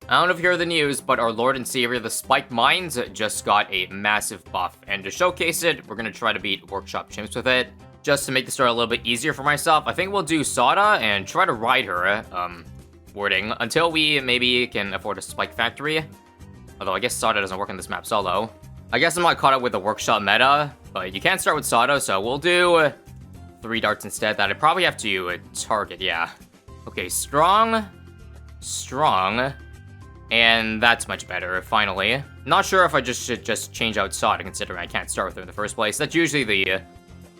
I don't know if you heard the news, but our Lord and Savior, the Spiked Mines, just got a massive buff. And to showcase it, we're going to try to beat Workshop Chimps with it. Just to make the story a little bit easier for myself, I think we'll do Sada and try to ride her, wording, until we maybe can afford a Spike Factory. Although I guess Sada doesn't work on this map solo. I guess I'm not caught up with the Workshop meta, but you can start with Sada, so we'll do 3 darts instead that I probably have to target, yeah. Okay, strong, and that's much better, finally. Not sure if I should just change out Sada, considering I can't start with her in the first place. That's usually the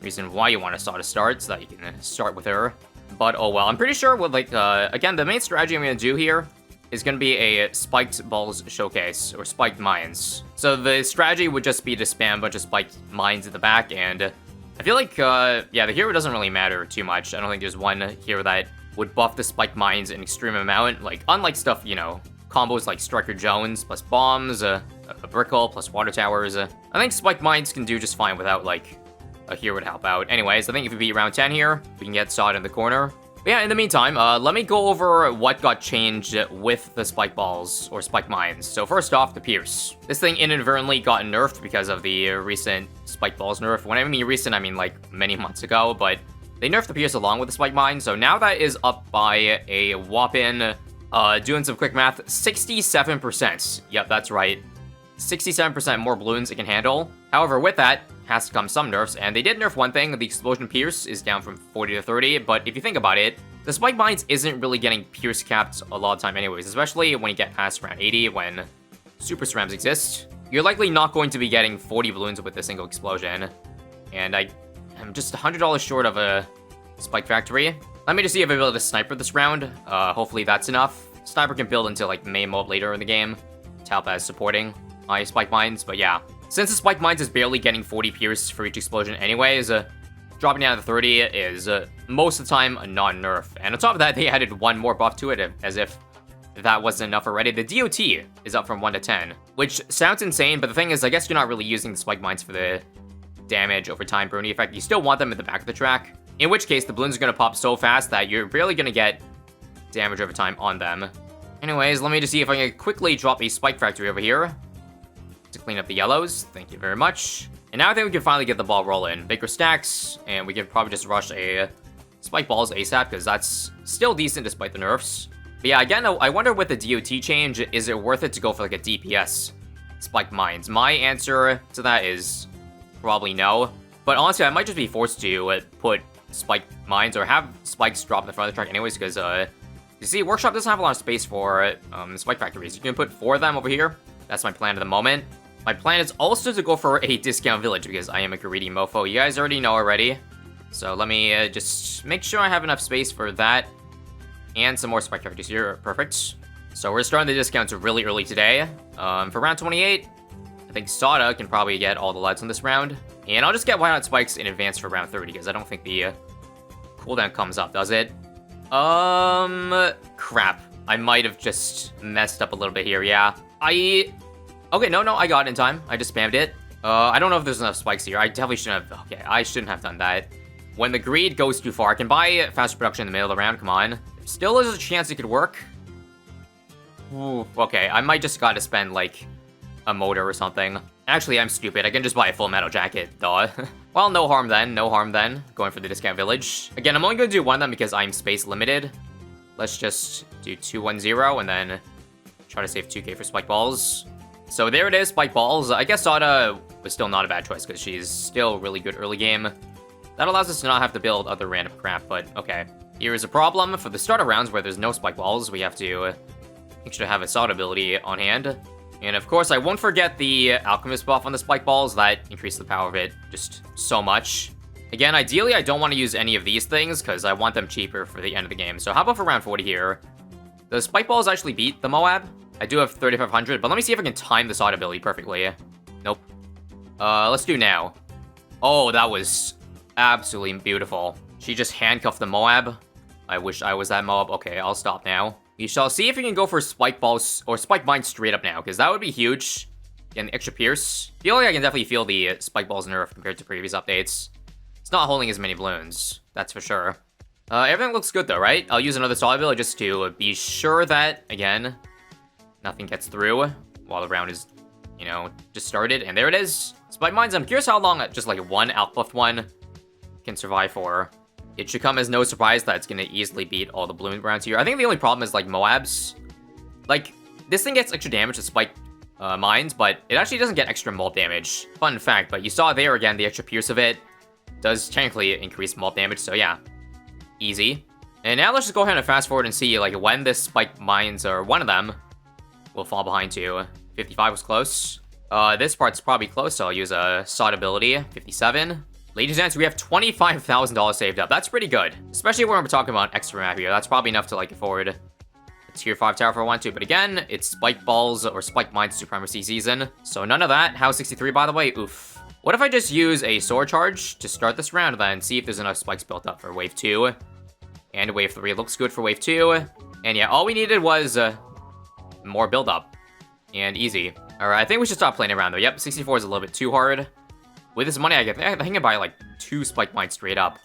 reason why you want a Sada start, so that you can start with her. But oh well, I'm pretty sure with again, the main strategy I'm gonna do here is gonna be a Spiked Balls showcase, or Spiked Mines. So the strategy would just be to spam a bunch of Spiked Mines in the back, and I feel like, yeah, the hero doesn't really matter too much. I don't think there's one hero that would buff the Spiked Mines an extreme amount, like, unlike stuff, you know, combos like Striker Jones plus bombs, a Brickle plus water towers. I think Spiked Mines can do just fine without, like, a hero to help out. Anyways, I think if we beat round 10 here, we can get Sod in the corner. But yeah, in the meantime, let me go over what got changed with the Spike Balls, or Spike Mines. So first off, the Pierce. This thing inadvertently got nerfed because of the recent Spike Balls nerf. When I mean recent, I mean like many months ago, but they nerfed the Pierce along with the Spike Mine. So now that is up by a whopping, doing some quick math, 67%. Yep, that's right. 67% more balloons it can handle. However, with that, has to come some nerfs, and they did nerf one thing. The Explosion Pierce is down from 40 to 30, but if you think about it, the Spike Mines isn't really getting Pierce capped a lot of time anyways, especially when you get past round 80, when Super Cerams exist. You're likely not going to be getting 40 balloons with a single explosion, and I am just $100 short of a Spike Factory. Let me just see if I'm able to Sniper this round. Hopefully that's enough. Sniper can build until like main mode later in the game to help as supporting my Spike Mines, but yeah. Since the Spike Mines is barely getting 40 Pierce for each explosion anyways, dropping down to 30 is most of the time a non-nerf. And on top of that, they added one more buff to it, as if that wasn't enough already. The DOT is up from 1 to 10, which sounds insane, but the thing is, I guess you're not really using the Spike Mines for the damage over time Brony effect. You still want them in the back of the track, in which case the balloons are going to pop so fast that you're barely going to get damage over time on them. Anyways, let me just see if I can quickly drop a Spike Factory over here to clean up the yellows. Thank you very much. And now I think we can finally get the ball rolling. Bigger stacks, and we can probably just rush a Spike Balls ASAP, because that's still decent despite the nerfs. But yeah, again, I wonder with the DOT change, is it worth it to go for like a DPS Spike Mines? My answer to that is probably no. But honestly, I might just be forced to put Spike Mines, or have Spikes drop in the front of the track anyways, because you see, Workshop doesn't have a lot of space for Spike Factories. You can put 4 of them over here. That's my plan at the moment. My plan is also to go for a discount village, because I am a greedy mofo. You guys already know already. So let me just make sure I have enough space for that. And some more Spike Factories here. Perfect. So we're starting the discounts really early today. For round 28, I think Sada can probably get all the lights on this round. And I'll just get Why Not Spikes in advance for round 30, because I don't think the cooldown comes up, does it? Crap. I might have just messed up a little bit here, yeah. Okay, no, I got it in time. I just spammed it. I don't know if there's enough spikes here. I definitely shouldn't have... Okay, I shouldn't have done that. When the greed goes too far, I can buy faster production in the middle of the round. Come on. Still is a chance it could work. Ooh, okay, I might just gotta spend, like, a motor or something. Actually, I'm stupid. I can just buy a full metal jacket, duh. Well, no harm then. Going for the discount village. Again, I'm only gonna do one of them because I'm space limited. Let's just do 2-1-0 and then try to save 2k for Spike Balls. So there it is, Spike Balls. I guess Sada was still not a bad choice because she's still really good early game. That allows us to not have to build other random crap, but okay. Here is a problem. For the starter rounds where there's no Spike Balls, we have to make sure to have a Sada ability on hand. And of course, I won't forget the Alchemist buff on the Spike Balls. That increased the power of it just so much. Again, ideally, I don't want to use any of these things because I want them cheaper for the end of the game. So how about for round 40 here? Does Spike Balls actually beat the Moab? I do have 3,500, but let me see if I can time the Sada ability perfectly. Nope. Let's do now. Oh, that was absolutely beautiful. She just handcuffed the Moab. I wish I was that Moab. Okay, I'll stop now. We shall see if we can go for Spike Balls or Spike Mine straight up now, because that would be huge. Getting extra Pierce. Feel like I can definitely feel the Spike Balls nerf compared to previous updates. It's not holding as many balloons, that's for sure. Everything looks good though, right? I'll use another solid ability just to be sure that, again, nothing gets through while the round is, you know, just started. And there it is. Spike Mines, I'm curious how long just like one outbuff one can survive for. It should come as no surprise that it's going to easily beat all the Bloon rounds here. I think the only problem is like Moabs. Like, this thing gets extra damage to Spike Mines, but it actually doesn't get extra mob damage. Fun fact, but you saw there again, the extra pierce of it does technically increase mob damage, so yeah. Easy. And now let's just go ahead and fast forward and see like when this Spike Mines, or one of them, will fall behind to. 55 was close. This part's probably close, so I'll use a Sod ability. 57. Ladies and gents, we have $25,000 saved up. That's pretty good. Especially when we're talking about extra map here. That's probably enough to like afford a tier 5 tower if I want to. But again, it's Spike Balls or Spike Mines Supremacy season. So none of that. House 63, by the way. Oof. What if I just use a sword charge to start this round, then see if there's enough spikes built up for wave 2. And wave 3 looks good for wave 2. And yeah, all we needed was more build up. And easy. Alright, I think we should stop playing around though. Yep, 64 is a little bit too hard. With this money, I can buy like 2 Spike Mines straight up.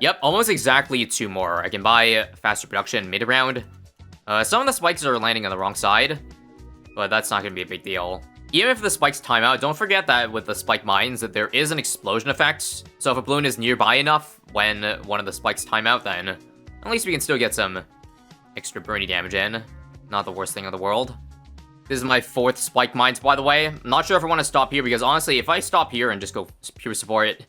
Yep, almost exactly 2 more. I can buy faster production mid-round. Some of the spikes are landing on the wrong side, but that's not going to be a big deal. Even if the spikes time out, don't forget that with the Spike Mines, that there is an explosion effect. So if a Bloon is nearby enough when one of the spikes time out, then at least we can still get some extra Bernie damage in. Not the worst thing in the world. This is my 4th Spike Mines, by the way. I'm not sure if I want to stop here, because honestly, if I stop here and just go pure support,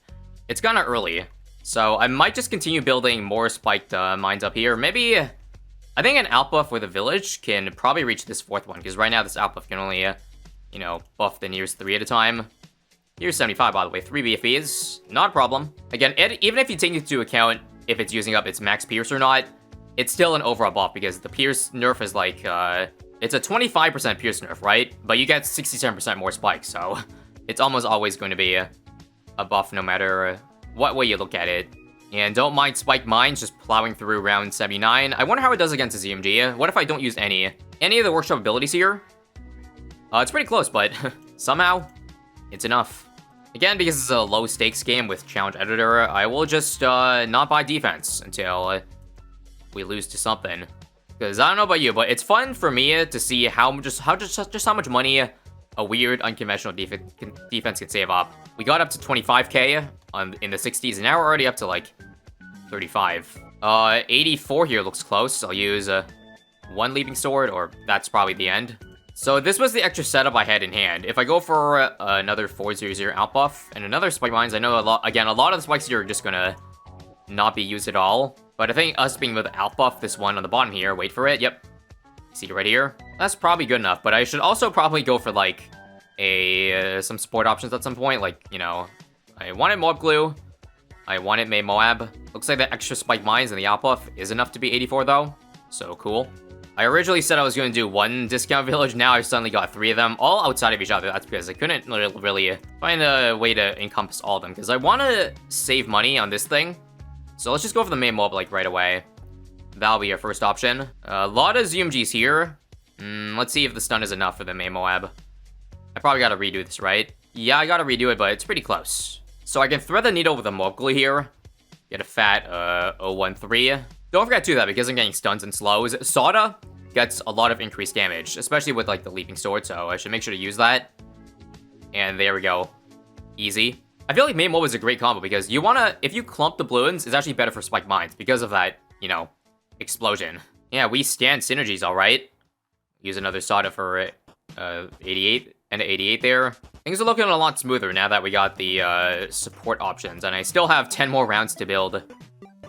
it's kind of early. So I might just continue building more spiked mines up here. Maybe, I think an outbuff with a village can probably reach this 4th one, because right now this outbuff can only, you know, buff the nearest 3 at a time. Here's 75, by the way. 3 BFEs, not a problem. Again, even if you take into account if it's using up its max pierce or not, it's still an overall buff, because the pierce nerf is like, it's a 25% pierce nerf, right? But you get 67% more spikes, so it's almost always going to be a buff no matter what way you look at it. And don't mind Spike Mines just plowing through round 79. I wonder how it does against the ZMG. What if I don't use any of the workshop abilities here? It's pretty close, but somehow it's enough. Again, because it's a low stakes game with challenge editor, I will just not buy defense until we lose to something. Because I don't know about you, but it's fun for me to see how much money a weird unconventional defense can save up. We got up to 25k in the 60s, and now we're already up to like 35. 84 here looks close. I'll use one leaping sword, or that's probably the end. So this was the extra setup I had in hand. If I go for another 400 outbuff and another Spike Mines, I know a lot of the spikes here are just gonna not be used at all. But I think us being able to outbuff this one on the bottom here, wait for it, yep. See it right here? That's probably good enough, but I should also probably go for like some support options at some point. Like, you know, I wanted Moab Glue, I wanted May Moab. Looks like the extra Spike Mines and the outbuff is enough to be 84 though, so cool. I originally said I was going to do 1 discount village, now I've suddenly got 3 of them, all outside of each other. That's because I couldn't really find a way to encompass all of them, because I want to save money on this thing. So let's just go for the main mob like right away. That'll be our first option. A lot of ZMGs here. Let's see if the stun is enough for the main Moab. I probably gotta redo this, right? Yeah, I gotta redo it, but it's pretty close. So I can thread the needle with a mob glue here. Get a fat 013. Don't forget to do that because I'm getting stuns and slows. Sada gets a lot of increased damage, especially with like the leaping sword, so I should make sure to use that. And there we go. Easy. I feel like main mob is a great combo because you wanna, if you clump the Bloons, it's actually better for Spike Mines because of that, you know, explosion. Yeah, we stand synergies, alright. Use another Sada for 88 and 88 there. Things are looking a lot smoother now that we got the support options, and I still have 10 more rounds to build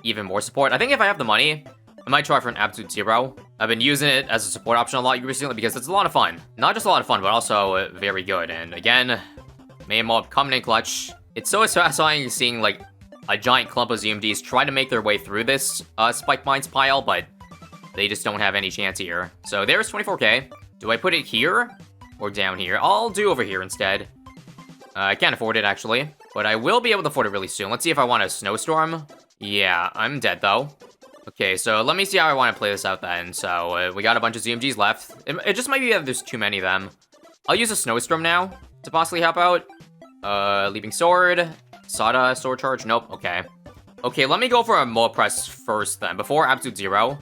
even more support. I think if I have the money, I might try for an absolute 0. I've been using it as a support option a lot recently because it's a lot of fun. Not just a lot of fun, but also very good. And again, main mob coming in clutch. It's so satisfying seeing like a giant clump of ZMDs try to make their way through this Spike Mines pile, but they just don't have any chance here. So there's 24k. Do I put it here or down here? I'll do over here instead. I can't afford it actually, but I will be able to afford it really soon. Let's see if I want a snowstorm. Yeah, I'm dead though. Okay, so let me see how I want to play this out then. So we got a bunch of ZMGs left. It just might be that there's too many of them. I'll use a snowstorm now to possibly help out. Leaping sword. Sada sword charge. Nope. Okay. Okay, let me go for a mob press first then. Before absolute 0.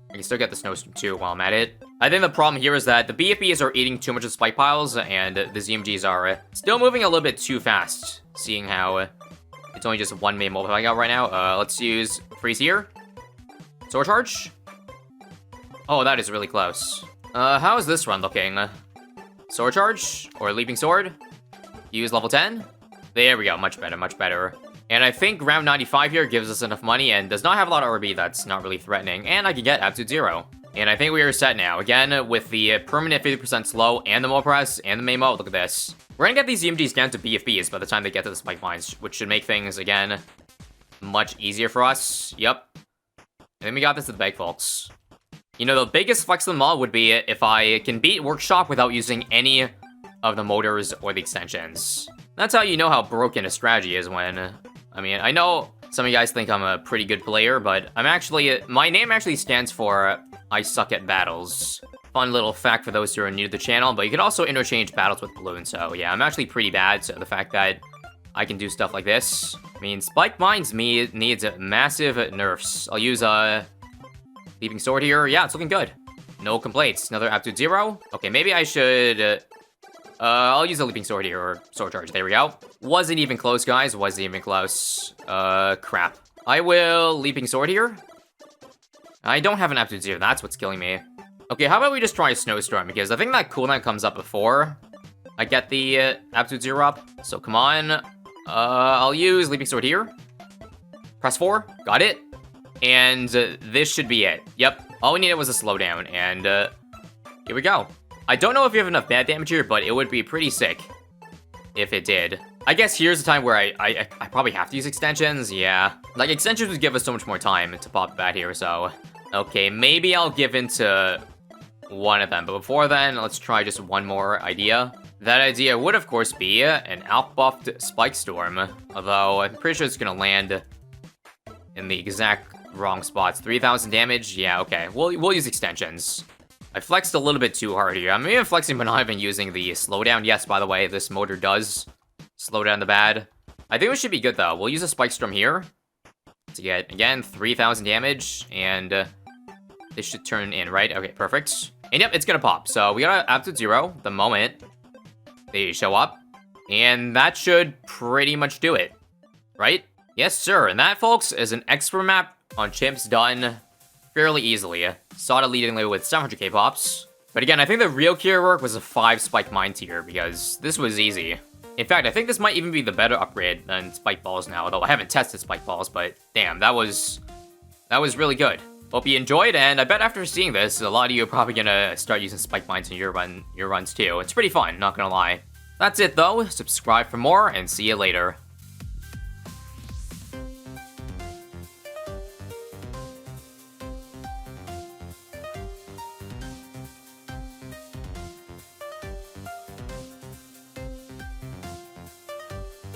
I can still get the snowstorm too while I'm at it. I think the problem here is that the BFBs are eating too much of spike piles, and the ZMGs are still moving a little bit too fast, seeing how it's only just one main multiplying out right now. Let's use freeze here. Sword charge. Oh, that is really close. How is this run looking? Sword charge or leaping sword? Use level 10. There we go. Much better, much better. And I think round 95 here gives us enough money and does not have a lot of RB that's not really threatening. And I can get absolute 0. And I think we are set now. Again, with the permanent 50% slow and the mo press and the main mode. Look at this. We're gonna get these EMGs down to BFBs by the time they get to the spike mines, which should make things, again, much easier for us. Yep. And then we got this to the bag, folks. You know, the biggest flex of them all would be if I can beat Workshop without using any of the motors or the extensions. That's how you know how broken a strategy is when... I mean, I know some of you guys think I'm a pretty good player, but I'm actually... My name actually stands for I suck at battles. Fun little fact for those who are new to the channel, but you can also interchange battles with Bloon, so yeah, I'm actually pretty bad, so the fact that I can do stuff like this means Spike Mines needs massive nerfs. I'll use Leaping Sword here. Yeah, it's looking good. No complaints. Another absolute 0. Okay, maybe I should... I'll use a Leaping Sword here, or Sword Charge. There we go. Wasn't even close, guys. Wasn't even close. Crap. I will Leaping Sword here. I don't have an absolute 0. That's what's killing me. Okay, how about we just try a Snowstorm? Because I think that cooldown comes up before I get the absolute 0 up. So come on. I'll use Leaping Sword here. Press 4. Got it. And this should be it. Yep. All we needed was a slowdown. And here we go. I don't know if you have enough bad damage here, but it would be pretty sick if it did. I guess here's the time where I probably have to use extensions. Yeah. Like, extensions would give us so much more time to pop that here, so... Okay, maybe I'll give into one of them. But before then, let's try just one more idea. That idea would, of course, be an out-buffed Spike Storm. Although, I'm pretty sure it's gonna land in the exact wrong spots. 3,000 damage? Yeah, okay. We'll use extensions. I flexed a little bit too hard here. I'm even flexing but not even using the slowdown. Yes, by the way, this motor does slow down the bad. I think we should be good, though. We'll use a Spike Storm here to get, again, 3,000 damage, and this should turn in, right? Okay, perfect. And yep, it's gonna pop. So we got an absolute 0 the moment they show up, and that should pretty much do it, right? Yes, sir. And that, folks, is an expert map on Chimps done fairly easily. Started leadingly with 700k pops. But again, I think the real key work was a 5 Spike Mine tier, because this was easy. In fact, I think this might even be the better upgrade than Spike Balls now, although I haven't tested Spike Balls, but damn, that was really good. Hope you enjoyed, and I bet after seeing this, a lot of you are probably gonna start using Spike Mines in your runs too. It's pretty fun, not gonna lie. That's it though, subscribe for more, and see you later.